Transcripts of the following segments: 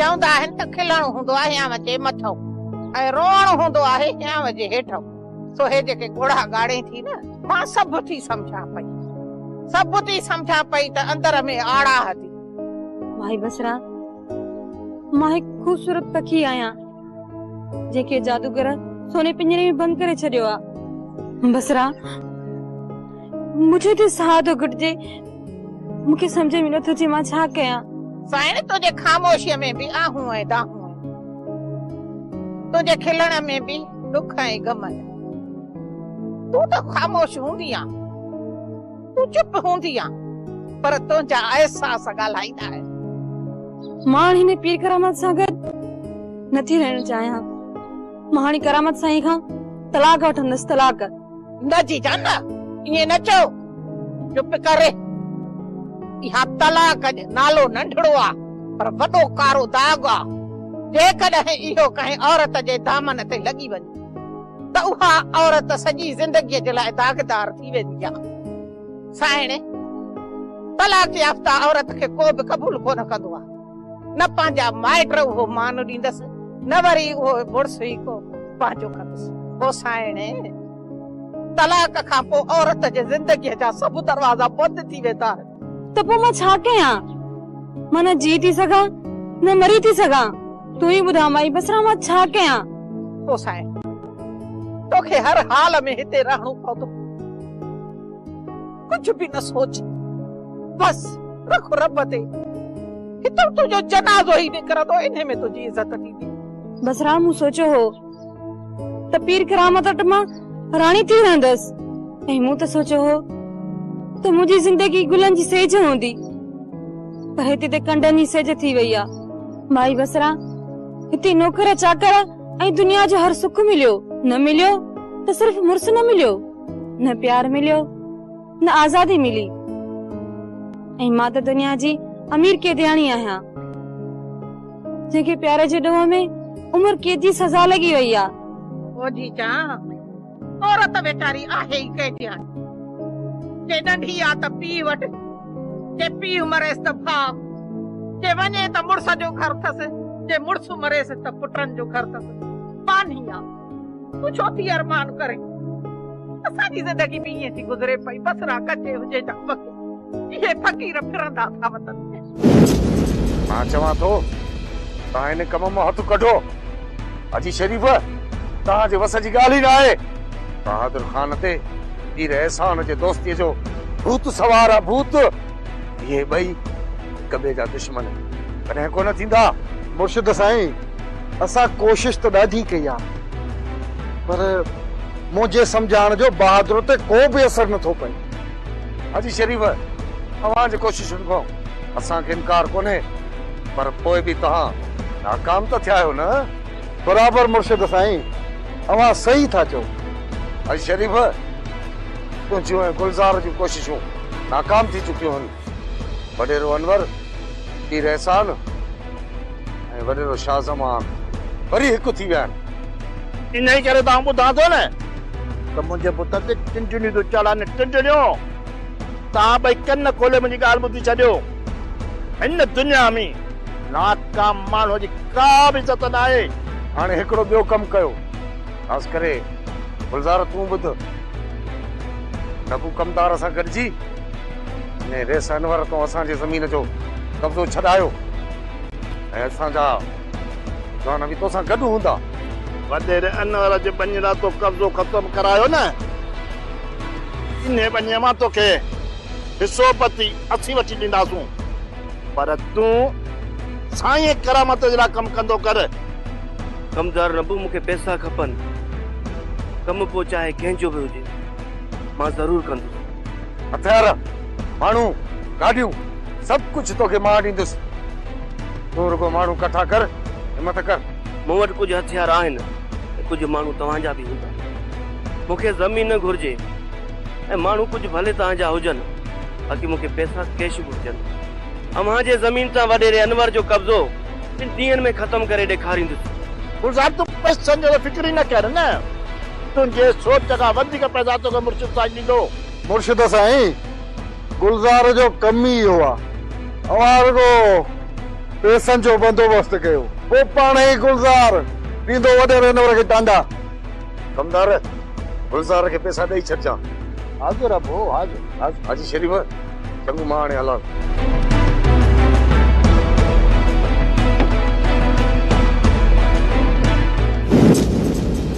चवंदा आहिनि त खिलणु हूंदो आहे या जे मथो ऐं रोअणु हूंदो आहे या जे हेठो। सो हे जेके घोड़ा गाड़े थी न, मां सभु थी सम्झां पई त अंदर में आड़ा थी। माई बसरा, मां हिकु खूबसूरत पखी आहियां जेके जादूगर सोने पिंजरे में बंद करे छॾियो आहे। बसरा, मुझे तो साह थो घटिजे, मूंखे सम्झ में नथो अचे मां छा कयां। साईं, तुंहिंजे ख़ामोशीअ में बि आहूं ऐं दाहूं आहिनि, तुंहिंजे खिलण में बि दुख ऐं गम आहिनि। तूं त ख़ामोश हूंदी आ, तूं चुप हूंदी आ, पर तुंहिंजा अहसास ॻाल्हाईंदा आहिनि। मां हिन पीर करामत सां गॾु नथी रहणु चाहियां। मां हाणे करामत साईं खां तलाक वठंदसि, तलाक। न जी जान, ईअं न चओ, चुप करे। इहा तलाक नालो नंढड़ो आ, पर वॾो कारो दाग आ। जेकॾहिं इहो कंहिं औरत जे दामन ते लॻी वञे त उहा औरत सॼी ज़िंदगीअ जे लाइ दागदार थी वेंदी आ। साइण, तलाक याफ़्ता औरत खे को बि क़बूल कोन कंदो आ। न पंहिंजा माइट उहो मान ॾींदसि, न वरी उहो मुड़ुस ई को पंहिंजो कंदसि। पोइ साइण, तलाक खां पोइ औरत जे ज़िंदगीअ जा सभु दरवाज़ा बंदि थी वेंदा आहिनि। त पोइ मां छा कयां? मां न जी थी सघां न मरी थी सघां। तूं ई ॿुधा माई बसरा, मां छा कयां? पोइ साइण, तोखे हर हाल में हिते रहणो पवंदो। कुछ भी न सोच, बस रखो रब ते। हितो तुझो जनाज़ो ही निकरंदो, इन्हे में तुझी इज्जत थींदी। बसरा, मूं सोचियो हो त पीर करामत वटि मां राणी थी रहंदसि, ऐं मूं त सोचियो हो त मुंहिंजी ज़िंदगी गुलनि जी सेज हूंदी, पर हिते त कंडनि जी सेज थी वई आ। माई बसरा, हिते नौकर चाकर ऐं दुनिया जो हर सुख मिलियो, न मिलियो त सिर्फ मुड़ुस न मिलियो, न प्यार मिलियो, न आज़ादी मिली। ऐं मां त दुनिया जी अमीर कैदियाणी आहियां, जंहिंखे प्यार जे ॾोह में उम्र कैद जी सज़ा लॻी वई आ। ओ जी जान, औरत बेचारी आहे ई कैदियाणी। जे नंढी आ त पीउ वटि, जे पीउ मरेसि त भाउ, जे वञे त मुड़ुस जो घर अथसि, जे मुड़ुस मरेसि त पुटनि जो घर अथसि। पानी आ, तूं छो थी अरमान करे? असांजी ज़िंदगी बि ईअं थी गुज़रे पई। बसरा कचे हुजे जा पके, इहे फ़क़ीर फिरंदा था वतन। मां चवां थो, तव्हां हिन कम मां हथ कढो। अजी शरीफ़, तव्हांजे वस जी ॻाल्हि ई न आहे। बहादुर ख़ान ते पीर एहसान जे दोस्तीअ जो भूत सवार आहे, भूत। इहे ॿई हिक ॿिए जा दुश्मन कॾहिं कोन थींदा। मुर्शिद साईं, असां कोशिश त ॾाढी कई आहे, पर मुंहिंजे सम्झाइण जो बहादुर ते को बि असर नथो पए। हाजी शरीफ़, तव्हांजी कोशिशुनि खां असांखे इनकार कोन्हे, पर पोइ बि तव्हां नाकाम त थिया आहियो न। बराबर मुर्शिद साईं, अवां सही था चओ। हाजी शरीफ़, तुंहिंजियूं ऐं गुलज़ार जूं कोशिशूं नाकाम थी चुकियूं आहिनि। वॾेरो अनवर, पीर एहसान ऐं वॾेरो शाह ज़मान वरी हिकु थी विया आहिनि। इन करे तव्हां ॿुधां थो न त मुंहिंजे पुट ते टिंटियूं थो चढ़ाने। टिंटियूं, तव्हां भई कन खोले मुंहिंजी ॻाल्हि ॿुधी छॾियो। हिन दुनिया में नाकाम माण्हू जी का बि इज़त न आहे। हाणे हिकिड़ो ॿियो कमु कयो, ख़ासि करे गुलज़ार, तूं ॿुध। नबू कमदार सां गॾिजी ने रेस अनवर तो असांजे ज़मीन जो कब्ज़ो छॾायो, ऐं असांजा जवान बि तोसां गॾु हूंदा। वॾेरे अनवर जे बञड़ा तो कब्ज़ो ख़तम करायो न, इन बञे मां तोखे हिसो पती असी वठी ॾींदासूं। पर तूं साईं करामत जहिड़ा कम कंदो कर। कमदार नबू, मूंखे पैसा खपनि, कम पोइ चाहे कंहिंजो बि हुजे, मां ज़रूर कंदुसि। हथियार, माण्हू, गाॾियूं, सभु कुझु तोखे मां ॾींदुसि। तूं रुगो माण्हू कठा कर, हिमत कर। मूं वटि कुझु हथियार आहिनि, कुझु माण्हू तव्हांजा बि हूंदा। मूंखे ज़मीन न घुर्जे, ऐं माण्हू कुझु भले तव्हांजा हुजनि, बाक़ी मूंखे पैसा कैश घुर्जनि। अव्हां जे ज़मीन तां वॾेरे अनवर जो कब्ज़ो 2 ॾींहनि में ख़तम करे ॾेखारींदुसि। गुलज़ार, तूं पैसनि जो फिक्र ई न कर न। तुंहिंजे सोच खां वधीक पैसा तोखे मुर्शिद साईं ॾींदो। मुर्शिद साईं, गुलज़ार जो कम ई इहो आहे। अवां रुगो पैसनि जो बंदोबस्त कयो, पोइ पाण ई गुलज़ार ॾींदो वॾे रहनवर खे टांडा। कमदार गुलज़ार खे पैसा ॾेई छॾिजां। हाज़िर आहे भाउ, हाज़िर। हाजी शरीफ़ चङो मां हाणे हलां।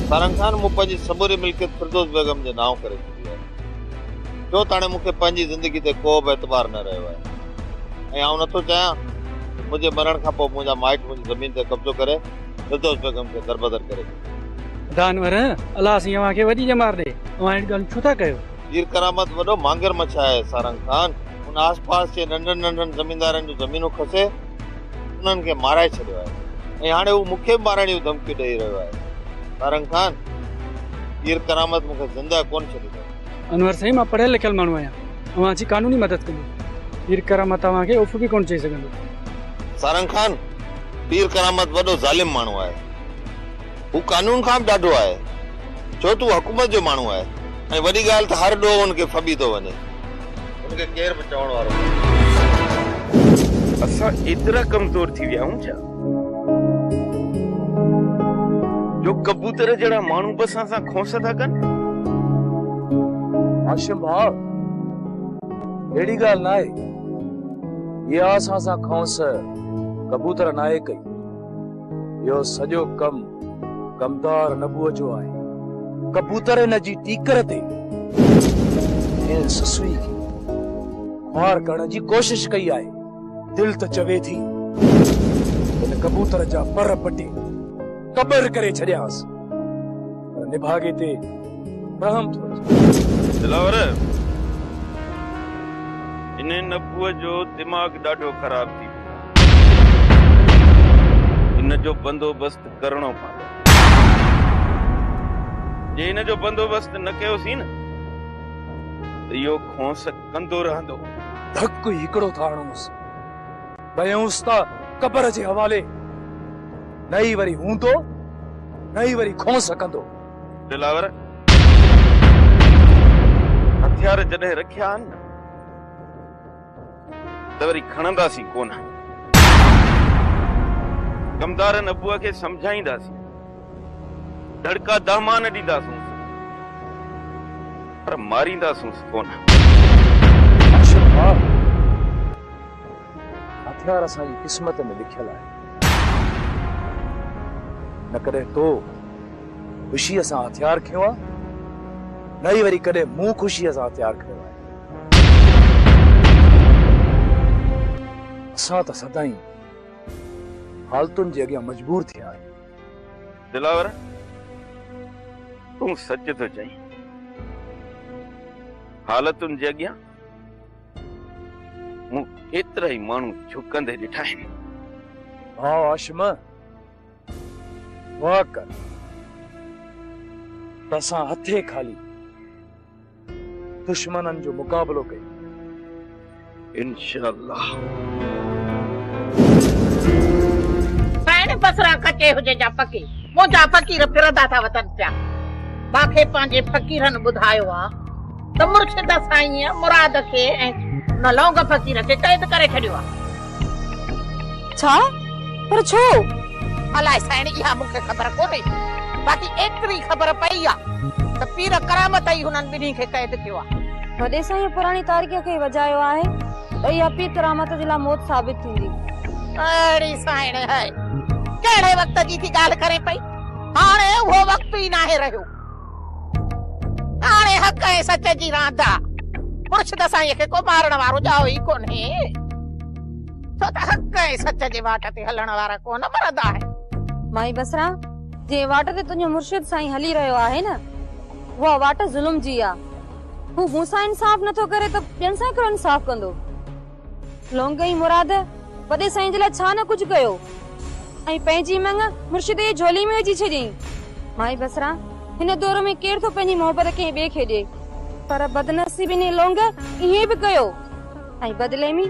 सारंग खान मूं पंहिंजी समूरी मिल्कियत फिरदौस बेगम जे नाव करे छॾी आहे। छो त हाणे मूंखे पंहिंजी ज़िंदगी ते को बि एतबार न रहियो आहे ऐं आउं नथो चाहियां मुंहिंजे मरण खां पोइ मुंहिंजा माइट मुंहिंजी ज़मीन ते कब्ज़ो करे फिरदौस बेगम खे दरबदर करे। दानवर अलाह सी अवां खे वॾी ॼमार ॾे, अवां अहिड़ी ॻाल्हि छो था कयो? पीर करामत वॾो मांगर मछा आहे सारंग खान। उन आसपास जे नंढनि नंढनि ज़मीनदारनि जूं ज़मीनूं खसे उन्हनि खे माराए छॾियो आहे ऐं हाणे हू मूंखे मारण जूं धमकियूं ॾेई रहियो आहे। सारंग खान पीर करामत मूंखे ज़िंदा कोन छॾींदो। अनवर साईं, मां पढ़ियल लिखियल माण्हू आहियां, अवां जी कानूनी मदद कंदो। पीर करामत तव्हां खे उफ़ बि कोन चई सघंदो। सारंग खान पीर करामत वॾो ज़ालिम माण्हू आहे, हू कानून खां बि ॾाढो आहे, छो तूं हुकूमत जो माण्हू आहे ऐं वॾी ॻाल्हि त हर ॾोह हुनखे फबी थो वञे, हुनखे केरु बि चवण वारो कोन्हे। असां एतिरा कमज़ोर थी विया आहियूं छा जो कबूतर जहिड़ा माण्हू बि असां सां खोस था कनि? हाशिम भाउ, अहिड़ी ॻाल्हि न आहे, इहा असां सां खौंस कबूतर न आहे कई। इहो सॼो कमु कमदार नबूअ जो आहे। कबूतर हिन जी टीकर ते हिन ससुई खे ख़्वार करण जी कोशिश कई आहे। दिल त चवे थी हिन कबूतर जा पर पटे कबर करे छॾियासि, पर निभागे ते रहम थो अचे। दिलावर, इन नबूअ जो दिमाग़ ॾाढो ख़राब थी वियो, इन जो बंदोबस्त करणो पवंदो। जे इन जो बंदोबस्त न कयोसीं न त इहो खोंस कंदो रहंदो। धक हिकिड़ो था हणूंसि, बयूंसि था कबर जे हवाले, नई वरी हूंदो, नई वरी खोंस कंदो। दिलावर, हथियार जॾहिं रखिया आहिनि न त वरी खणंदासीं कोन। कमदार नबूअ खे समझाईंदासीं, धड़का दामान ॾींदासूं, पर मारींदासूं कोन। हथियार असांजी क़िस्मत में लिखियल आहे, न कॾहिं तो ख़ुशीअ सां हथियार खयो आहे, न ई वरी कॾहिं मूं ख़ुशीअ सां हथियार खयो आहे। असां त सदाईं हालतुनि जे अॻियां मजबूर थिया आहियूं। दिलावर, तूं सच थो चईं, हालतुनि जे अॻियां मूं केतिरा ई माण्हू झुकंदे ॾिठा आहिनि। भाउ हाशिम, वाह कर त असां हथे खाली दुश्मननि जो मुक़ाबिलो कयूं। इंशाअल्लाह। साइण बसरा कचे हुजे जा फकीर, मुंहिंजा फकीर फिरंदा था वतन पिया। मूंखे पंहिंजे फकीरनि ॿुधायो आहे त मुर्शिद साईं मुराद खे ऐं न लौंग फकीर खे क़ैद करे छॾियो आहे। छा? पर छो? अलाए साइण, इहा मूंखे ख़बर कोन्हे, बाक़ी एतिरी ख़बर पई आहे त पीर करामत ई हुननि ॿिन्ही खे क़ैद कयो आहे। वॾे साईं पुराणी तारीख़ खे वजायो आहे त इहा पीर करामत जे लाइ मौत साबित थींदी। अड़ी साइण है, कहिड़े वक़्त जी थी ॻाल्हि करे पई? हाणे उहो वक़्तु ई नाहे रहियो। हाणे हक़ ऐं सच जी रांदि आहे। मुर्शिद साईं खे को मारण वारो ॼाओ ई कोन्हे, छो त हक़ ऐं सच जे वाट ते हलण वारा कोन मरंदा आहिनि। माई बसरा, जे वाट ते तुंहिंजो मुर्शिद साईं हली रहियो आहे न, उहा वाट ज़ुल्म जी आहे। हू मूंसां इंसाफ़ नथो करे त ॿियनि सां कहिड़ो इंसाफ़ कंदो? लौंग ई मुराद वॾे साईं जे लाइ छा न कुझु कयो ऐं पंहिंजी मंग मुर्शिद जी झोली में विझी छॾियईं। माई बसरा, हिन दौर में केरु थो पंहिंजी मोहबत कंहिं ॿिए खे ॾिए, पर बदनसीबी ने लौंग इएं बि कयो ऐं बदिले में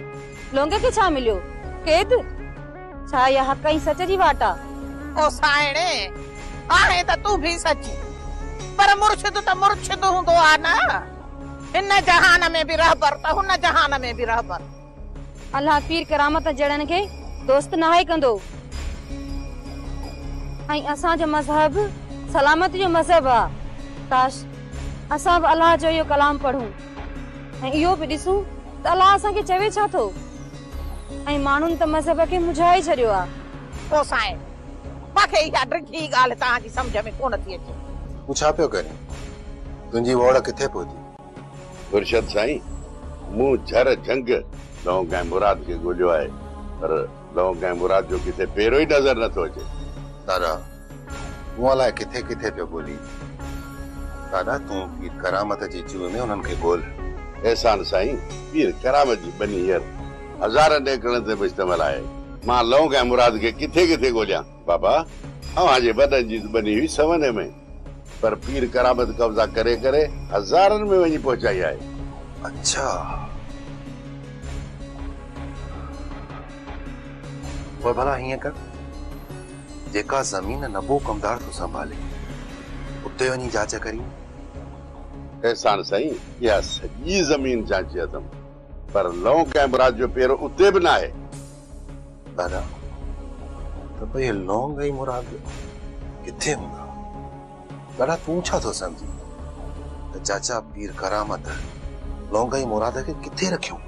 लौंग खे छा मिलियो? कैद। छा इहा हक़ ऐं सच जी वाट आहे? ओ साइणे, हाणे त तूं बि सची, पर मुर्शिद त मुर्शिद हूंदो आहे न। हिन जहान में बि रहबर त हुन जहान में बि रहबर। अल्लाह पीर करामत जड़न के दोस्त नाहे कंदो ऐं असांजो मज़हब सलामत जो मज़हब आहे। काश असां बि अलाह जो इहो कलाम पढ़ूं ऐं इहो बि ॾिसूं त अलाह असांखे चवे छा थो। ऐं माण्हुनि त मज़हब खे मुझाए छॾियो आहे। पोइ साईं मूंखे इहा ड्रिघी ॻाल्हि तव्हांजी सम्झ में कोन थी अचे। तूं छा पियो करीं? तुंहिंजी वोड़ किथे पहुती? मुर्शद साईं, मूं झर जंग लौंग ऐं मुराद खे ॻोल्हियो आहे, पर लौंग ऐं मुराद जो किथे पेरो ई नज़र नथो अचे। दादा, तूं अलाए किथे किथे पियो ॻोल्ही। दादा, तूं पीर करामत जी जूअ में उन्हनि खे ॻोल्ह। एहसान साईं, पीर करामत जी बनी हींअर हज़ारनि एकड़नि ते मुश्तमिल आहे। मां लौंग ऐं मुराद खे किथे किथे ॻोल्हियां। बाबा, अव्हांजे वॾनि जी बनी हुई सवने में, पर पीर करामत कब्ज़ा करे करे हज़ारनि में वञी पहुचाई आहे। अच्छा, पोइ भला हीअं कर, जेका ज़मीन नबो कमदार तो संभाले उते वञी जांच करी। एहसान साईं, इहा सॼी ज़मीन जांची अथमि, पर लौंग ऐं मुराद जो पेरो उते बि न आहे। दादा, त भई लौंग ऐं मुराद किथे हूंदा? दादा, तूं छा थो सम्झी त चाचा पीर करामत लौंग ऐं मुराद खे किथे रखियो?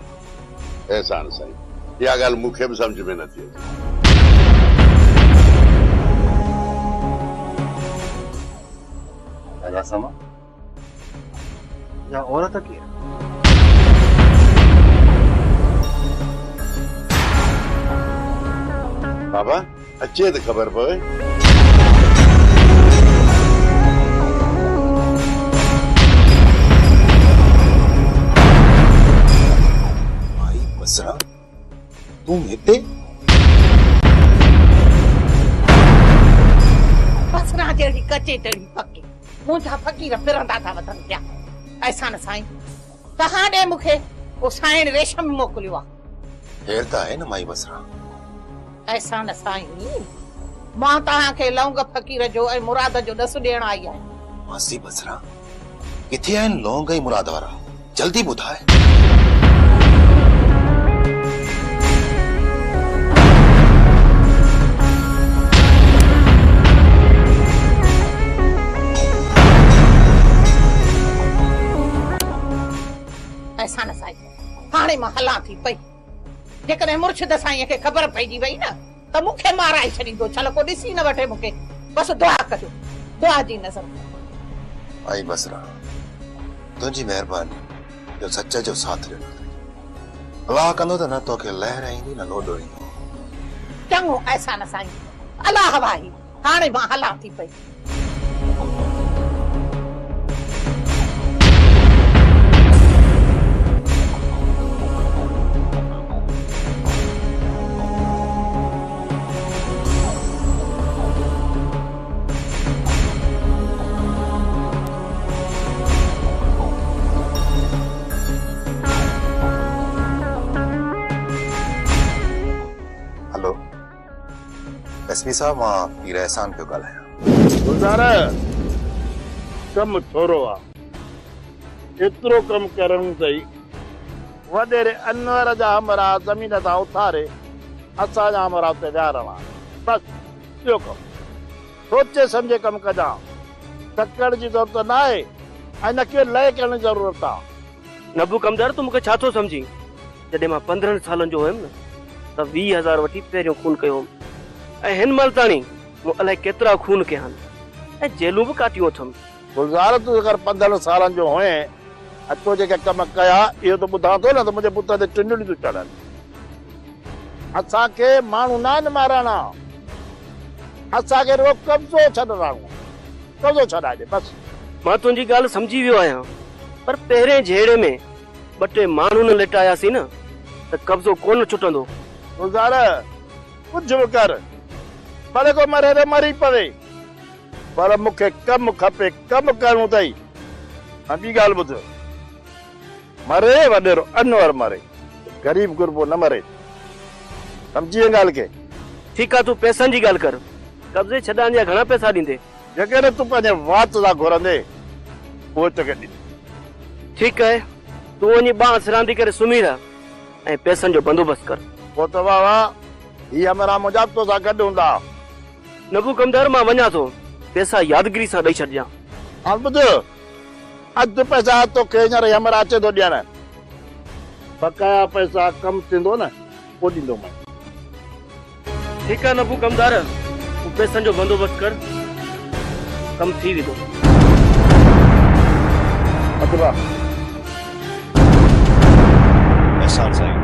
एहसान साईं, इहा ॻाल्हि मूंखे बि सम्झ में नथी अचे। दादा समा, या औरत केरु? बाबा, अचे त ख़बर पवे। भाई बसरा, तूं हिते? बसरा जहिड़ी कचे तहिड़ी पकी मुंहिंजा फ़क़ीर फिरंदा था वधनि पिया। एहसान साईं, तव्हां ॾे मूंखे वो साईं रेशम मोकिलियो आहे। हेर त आहे न माई बसरा। एहसान साईं, मां तव्हांखे लौंग फ़क़ीर जो ऐं मुराद जो ॾस ॾियण आई आहियां। मासी बसरा, किथे आहिनि लौंग ऐं मुराद वारा? जल्दी ॿुधाए। एहसान साईं, हाणे मां हलां थी पई। जेकॾहिं मुर्शिद साईं खे ख़बर पइजी वई न त मूंखे माराए छॾींदो। छल को ॾिसी न वठे मूंखे। बसि दुआ कजो, दुआ जी नज़र। आई बसरा, तुंहिंजी महिरबानी जो सच जो साथ ॾिनो। अलाह कंदो त न तोखे लहर ईंदी न लोॾो ईंदो। चङो एहसान साईं, अलाह वाही। हाणे मां हलां थी पई। एसपी साहब, मां पीर एहसान पियो ॻाल्हायां। गुज़ार कम थोरो आहे, एतिरो कम करणु अथई। वॾेरे अनवर जा हमरा ज़मीन तां उथारे असांजा हमरा उते विहारणा। बसि ॿियो कमु सोचे सम्झे कमु कजां। टकण जी ज़रूरत न आहे ऐं न के लय करण जी ज़रूरत आहे। नबू कमदार, तूं मूंखे छा थो सम्झी? जॾहिं मां 15 सालनि जो हुयमि न त 20,000 वठी पहिरियों खून कयो हुअमि, ऐं हिन महिल ताणी मूं अलाए केतिरा खून कया आहिनि ऐं जेलूं बि काटियूं अथमि। गुज़ार, तूं अगरि 15 सालनि जो हुए ऐं तो जेके कम कया इहो त ॿुधां थो न त मुंहिंजे पुट ते टिंडुनि थियूं चढ़नि। असांखे माण्हू न आहिनि मारणा, असांखे रुॻो कब्ज़ो छॾणो। कब्ज़ो छॾाइजे बसि। मां तुंहिंजी ॻाल्हि सम्झी वियो आहियां, पर पहिरें जहिड़े में 2-3 माण्हू न लिटायासीं न त कब्ज़ो कोन छुटंदो। गुज़ार, कुझु बि कर, भले को मरे त मरी पवे, पर मूंखे कमु खपे। कमु करणो अथई। ॿी ॻाल्हि ॿुध, मरे वॾेरो अनवर मरे, ग़रीब गुरबो न मरे। सम्झी ॻाल्हि खे? ठीकु आहे, तूं पैसनि जी ॻाल्हि कर। कब्ज़े छॾाइण जा घणा पैसा ॾींदे? जेकॾहिं तूं पंहिंजे वात सां घुरंदे उहो तोखे ॾींदे। ठीकु आहे, तूं वञी बांस रांदी करे सुम्ही रह ऐं पैसनि जो बंदोबस्तु कर। पोइ त वाह वाह, ये हमारा मुझा तो सा गड हुंदा। नबू कमदार मां वञा थो, पैसा यादगिरी सां ॾेई छॾिजां। हां ॿुध, अधु पैसा तो के हींअर हमारा अचे थो ॾियण, बकाया पैसा कम थींदो न पोइ ॾींदो मैं। ठीकु आहे नबू कमदार, तूं पैसनि जो बंदोबस्त कर, कम थी वेंदो। अतबा एहसान साईं,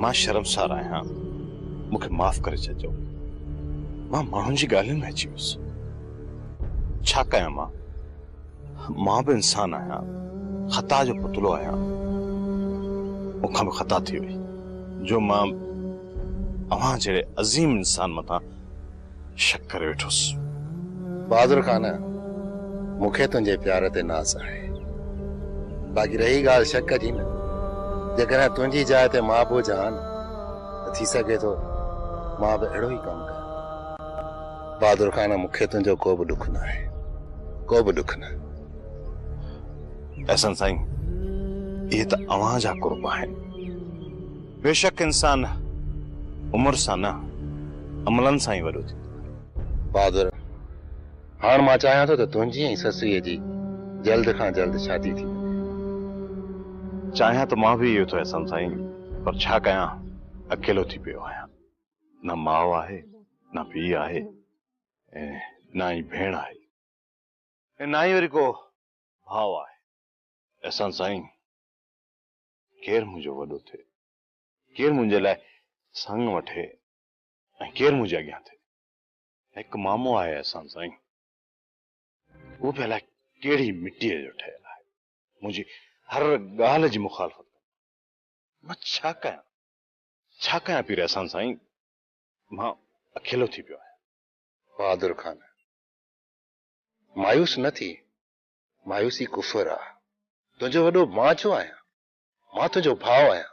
मां शर्मसार आहियां, मूंखे माफ़ करे छॾिजो। मां माण्हुनि जी ॻाल्हियुनि में अची वियुसि। छा कयां मां बि इंसान आहियां, ख़ता जो पुतलो आहियां। मूंखां बि ख़ता थी वई जो मां अव्हां जहिड़े अज़ीम इंसान मथां शक करे वेठुसि। बहादुर खान, मूंखे तुंहिंजे प्यार ते नाज़ आहे, बाक़ी रही ॻाल्हि शक जी न, जेकॾहिं तुंहिंजी जाइ ते मां बि हुजां त थी सघे थो मां बि अहिड़ो ई कमु कयां। बहादुर खान, मूंखे तुंहिंजो को बि ॾुख न आहे, को बि ॾुख न। एहसान साईं, इहे त अव्हां जा कुर्ब आहिनि। बेशक इंसान उमिरि सां न, अमलनि सां ई वॾो थींदो। बहादुर, हाणे मां चाहियां थो त तुंहिंजी ऐं ससुअ जी जल्द खां जल्द शादी थी। चाहियां त मां बि इहो थो एहसान साईं, पर छा कयां, अकेलो थी पियो आहियां। न माउ आहे, न पीउ आहे, ऐं न ई भेण आहे, ऐं न ई वरी को भाउ आहे। एहसान साईं, केरु मुंहिंजो वॾो थिए, केरु मुंहिंजे लाइ संग वठे, ऐं केरु मुंहिंजे अॻियां थिए। हिकु मामो आहे एहसान साईं, उहो बि अलाए कहिड़ी मिटीअ जो ठहियल आहे, मुंहिंजी हर ॻाल्हि जी मुखालफ़त। मां छा कयां पीर एहसान साईं, मां अकेलो थी पियो आहियां। बहादुर खान, मायूस न थी, मायूसी कुफर आहे। तुंहिंजो वॾो मां छो आहियां, मां तुंहिंजो भाउ आहियां,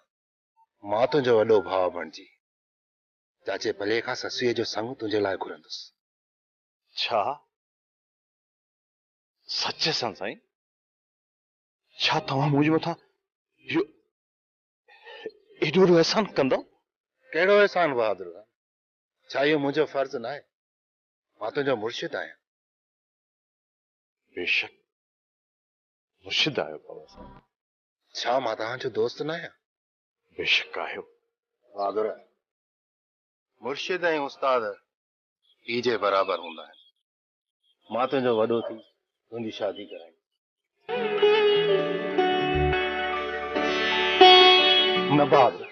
मां तुंहिंजो वॾो भाउ बणिजी चाचे भले खां ससुअ जो संग तुंहिंजे लाइ घुरंदुसि। छा सच साईं? छा तव्हां मुंहिंजे मथां इहो एॾो वॾो एहसान कंदो? कहिड़ो एहसान बहादुर? छा इहो मुंहिंजो फर्ज़ न आहे? मां तुंहिंजो मुर्शिद आहियां। बेशक मुर्शिद आहियो बाबा साहब। छा मां तव्हांजो दोस्त न आहियां? बेशक आहियो बहादुर। मुर्शिद ऐं उस्ताद पीउ जे बराबरि हूंदा आहिनि। मां तुंहिंजो वॾो थी तुंहिंजी शादी कराई। न बहादुर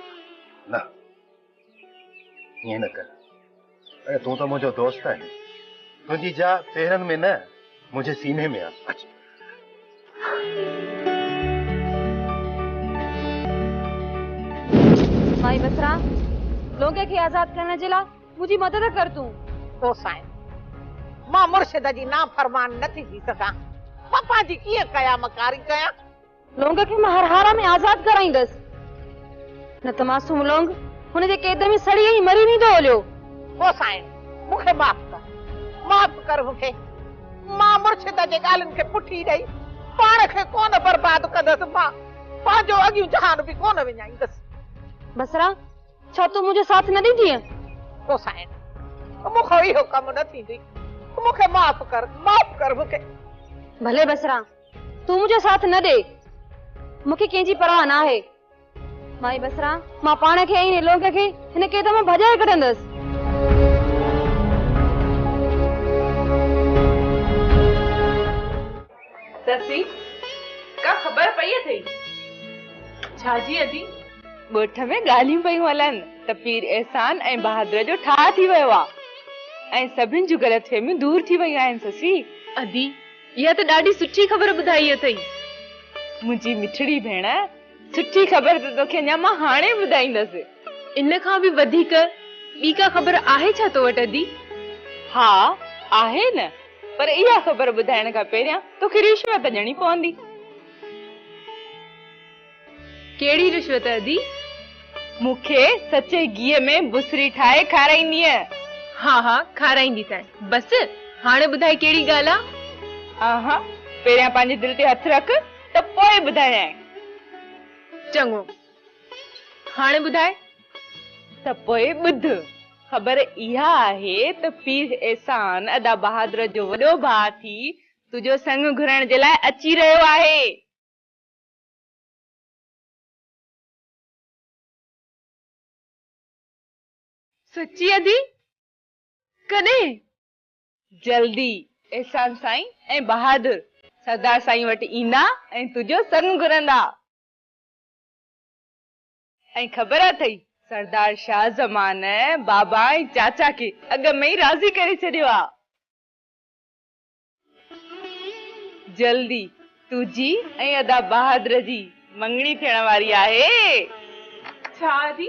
न, ईअं न कर। अरे तूं त मुंहिंजो दोस्त आहीं, तुंहिंजी जा पेरनि में न, मुंहिंजे सीने में आहे। अच। माई बसरा, लोगे खे आजाद करण जे लाइ मुंहिंजी मदद कर तूं। ओ साईं, मां मुर्शिद जी नाफरमान नथी थी सघां। पापा जी कीअं कया मकारी कया? लोंग खे मां हर हाल में आजाद कराईंदसि, न त मासूम लोंग हुनजे कैद में सड़ी ई मरी वेंदो हलियो। ओ साईं, मूंखे माफ़ कर मूंखे। मां मुर्शिद जे ॻाल्हियुनि खे पुठी ॾेई पाण खे कोन बर्बाद कंदसि। मां पंहिंजो अॻियूं जहान बि कोन विञाईंदसि। बसरा, छा तूं मुंहिंजो साथ न ॾींदीअ? ओ साईं, मूंखां इहो कमु न थींदी। मूंखे माफ़ कर मूंखे। भले बसरा, तूं मुंहिंजो साथ न ॾे, मूंखे कंहिंजी परवाह न आहे। माई बसरा, मां पाण खे ऐं लोग खे हिन कैद मां भॼाए कढंदसि। ससी, का ख़बर पई अथई? छाजी अदी? ॻोठ में ॻाल्हियूं पयूं हलनि त पीर एहसान ऐं बहादुर जो ठाह थी वियो आहे ऐं सभिनि जूं ग़लतफ़हमियूं दूर थी वयूं आहिनि। ससी अदी, इहा त ॾाढी सुठी ख़बर ॿुधाई अथई। मुंहिंजी मिठड़ी भेण, सुठी ख़बर त तोखे अञा मां हाणे ॿुधाईंदसि। इन खां बि वधीक ॿी का ख़बर आहे छा तो वटि अदी? हा आहे न, पर इहा ख़बर ॿुधाइण खां पहिरियां तोखे रिश्वत ॾियणी पवंदी। कहिड़ी रिश्वत अदी? मूंखे सचे घीअ में बुसरी ठाहे खाराईंदीअ। हा खाराईंदी ताईं, बस हाणे ॿुधाए कहिड़ी ॻाल्हि आहे? पहिरियां पंहिंजे दिलि ते हथ रख त पोइ ॿुधायां। चङो, हाणे ॿुधाए त पोइ ॿुध, ख़बर इहा आहे त पीर एहसान अदा बहादुर जो वॾो भाउ थी तुंहिंजो संग घुरण जे लाइ अची रहियो आहे। सची अदी? कॾहिं? जल्दी एहसान साईं ऐं बहादुर सरदार साईं वटि ईंदा ऐं तुंहिंजो संग घुरंदा। ऐं ख़बर अथई सरदार शाह ज़मान बाबा ऐं चाचा खे अॻ में ई राज़ी करे छॾियो आहे। जल्दी तुंहिंजी ऐं अदा बहादुर जी मंगणी थियण वारी आहे। छा अदी?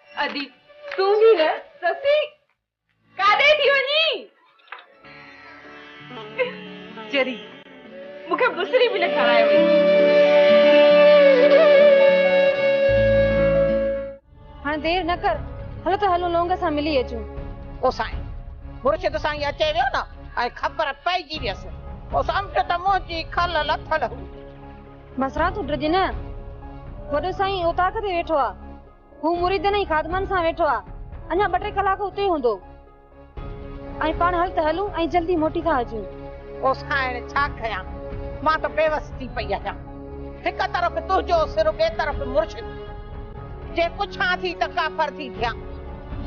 अदी तूं बि न ससी काॾे थी वञी? जरी मूंखे बुसरी बि न खारायो वई। हाणे देर न कर, हलो त हलो लौंग सां मिली अचूं। ओ साईं मुर्शिद साईं अचे वियो न ऐं ख़बर पइजी वियसि। ओ सम्झ त मुंहिंजी खल लथल हुई। बसरा तूं ड्रिज न, वॾो साईं उताक ते वेठो आहे, हू मुरीदन ऐं खादमन सां वेठो आहे, अञा 2-3 कलाक उते हूंदो। ऐं पाण हल त हलूं ऐं जल्दी मोटी था अचूं। ओ साईं छा कयां, मां त बेवस थी पई आहियां। हिक तरफ़ तुंहिंजो सिर, ॿिए तरफ़ मुर्शिद। जे पुछां थी त काफ़र थी थियां,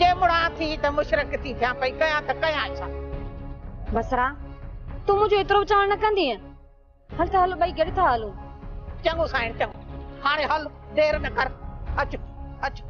जे मुड़ां थी त मुशरिक थी थियां पई, कयां त कयां छा? बसरा तूं मुंहिंजो एतिरो चवण न कंदीअ, हल त हलो ॿई गॾु था हलूं। चङो साईं चङो, हाणे हल, देर न कर, अच अच।